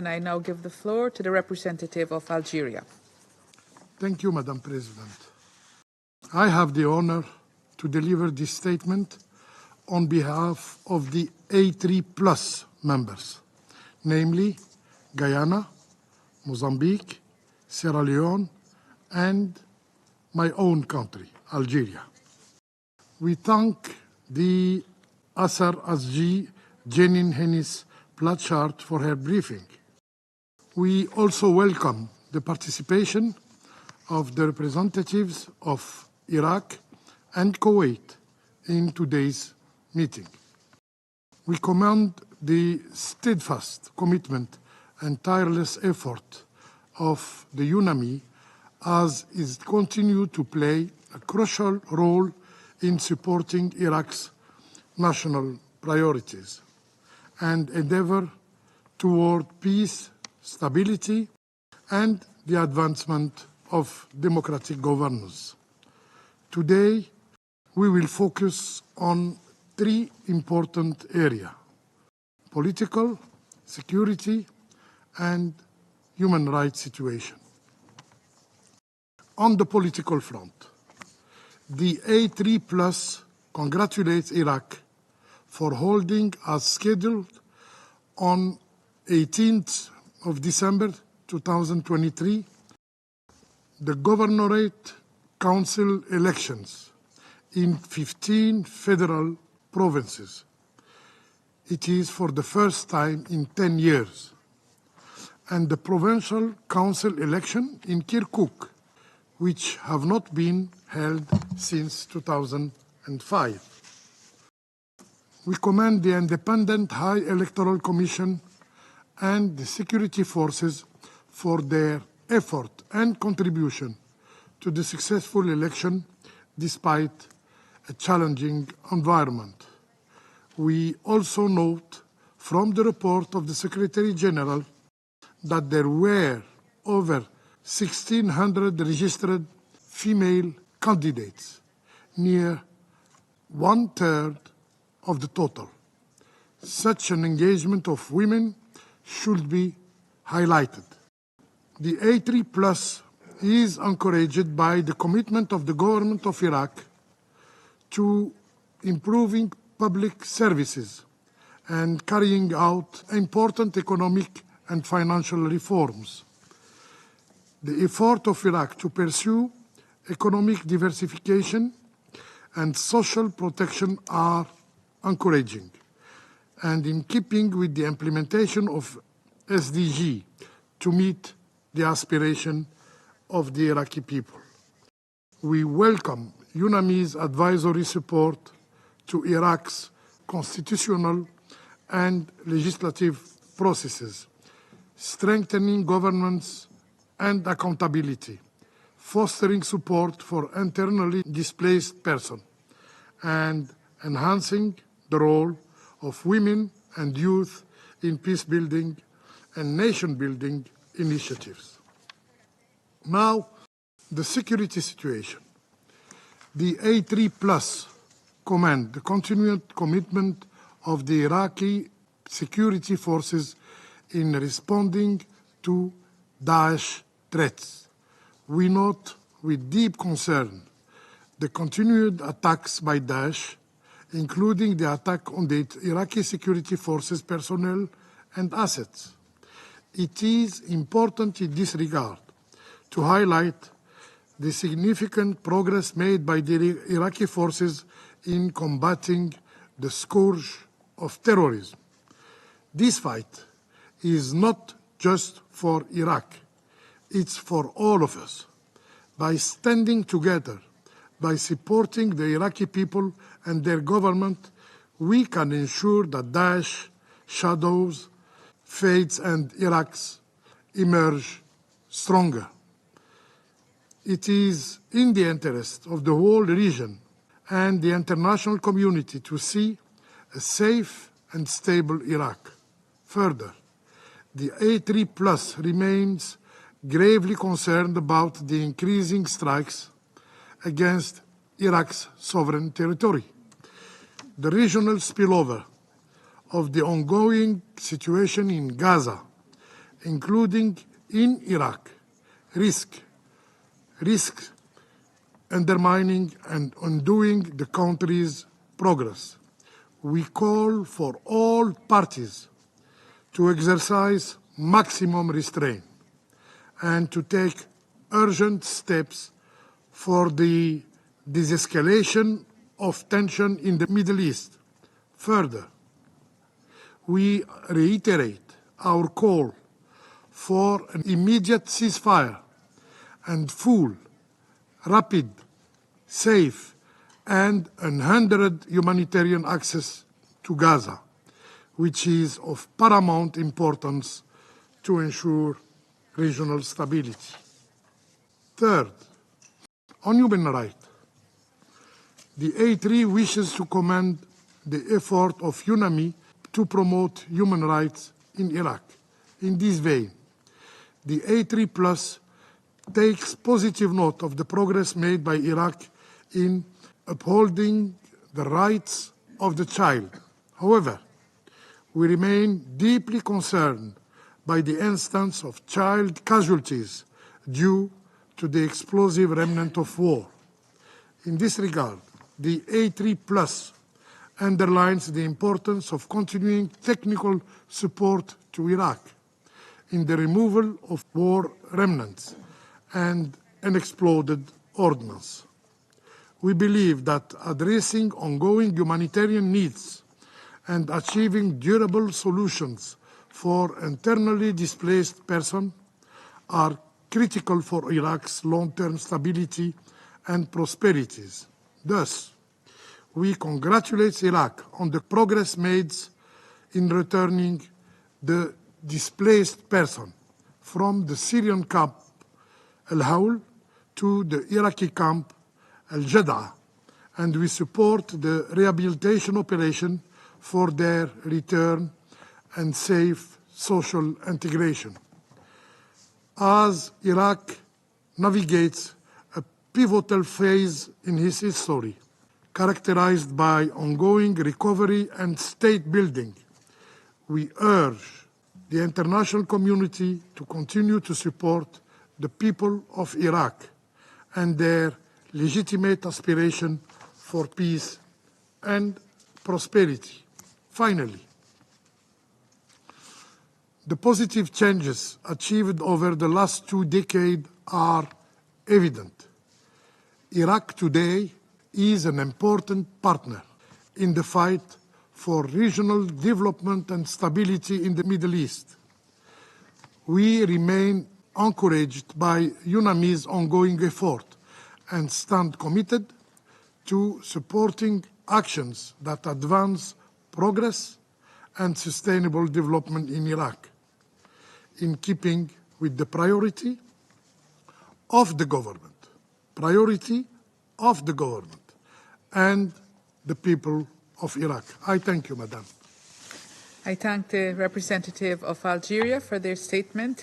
And I now give the floor to the representative of Algeria. Thank you, Madam President. I have the honor to deliver this statement on behalf of the A3+ members, namely Guyana, Mozambique, Sierra Leone, and my own country, Algeria. We thank the Asar Asji Jenin Hennis Platchart for her briefing. We also welcome the participation of the representatives of Iraq and Kuwait in today's meeting. We commend the steadfast commitment and tireless effort of the UNAMI as it continues to play a crucial role in supporting Iraq's national priorities and endeavor toward peace, stability, and the advancement of democratic governance. Today, we will focus on three important areas: political, security, and human rights situation. On the political front, the A3+ congratulates Iraq for holding as scheduled on 18th of December 2023 the Governorate Council elections in 15 federal provinces. It is for the first time in 10 years. And the Provincial Council election in Kirkuk, which have not been held since 2005. We commend the Independent High Electoral Commission and the security forces for their effort and contribution to the successful election despite a challenging environment. We also note from the report of the Secretary General that there were over 1,600 registered female candidates, near 1/3 of the total. Such an engagement of women should be highlighted. The A3+ is encouraged by the commitment of the government of Iraq to improving public services and carrying out important economic and financial reforms. The effort of Iraq to pursue economic diversification and social protection are encouraging and in keeping with the implementation of SDG to meet the aspiration of the Iraqi people. We welcome UNAMI's advisory support to Iraq's constitutional and legislative processes, strengthening governance and accountability, fostering support for internally displaced persons, and enhancing the role of women and youth in peace-building and nation-building initiatives. Now, the security situation. The A3+ commend the continued commitment of the Iraqi security forces in responding to Daesh threats. We note with deep concern the continued attacks by Daesh, including the attack on the Iraqi security forces personnel and assets. It is important in this regard to highlight the significant progress made by the Iraqi forces in combating the scourge of terrorism. This fight is not just for Iraq, it's for all of us. By standing together, by supporting the Iraqi people and their government, we can ensure that Daesh shadows fades and Iraq's emerge stronger. It is in the interest of the whole region and the international community to see a safe and stable Iraq. Further, the A3+ remains gravely concerned about the increasing strikes against Iraq's sovereign territory. The regional spillover of the ongoing situation in Gaza including in Iraq, risk undermining and undoing the country's progress. We call for all parties to exercise maximum restraint and to take urgent steps for the de-escalation of tension in the Middle East. Further, we reiterate our call for an immediate ceasefire and full, rapid, safe, and unhindered humanitarian access to Gaza, which is of paramount importance to ensure regional stability. Third, on human rights, the A3 wishes to commend the effort of UNAMI to promote human rights in Iraq. In this vein, the A3 Plus takes positive note of the progress made by Iraq in upholding the rights of the child. However, we remain deeply concerned by the instance of child casualties due to the explosive remnant of war. In this regard, the A3 Plus underlines the importance of continuing technical support to Iraq in the removal of war remnants and unexploded ordnance. We believe that addressing ongoing humanitarian needs and achieving durable solutions for internally displaced persons are critical for Iraq's long-term stability and prosperity. Thus, we congratulate Iraq on the progress made in returning the displaced person from the Syrian camp Al-Hawl to the Iraqi camp Al-Jad'a, and we support the rehabilitation operation for their return and safe social integration. As Iraq navigates a pivotal phase in its history, characterized by ongoing recovery and state building, we urge the international community to continue to support the people of Iraq and their legitimate aspiration for peace and prosperity. Finally, the positive changes achieved over the last 2 decades are evident. Iraq today is an important partner in the fight for regional development and stability in the Middle East. We remain encouraged by UNAMI's ongoing effort and stand committed to supporting actions that advance progress and sustainable development in Iraq, in keeping with the priority of the government and the people of Iraq. I thank you, Madam. I thank the representative of Algeria for their statement.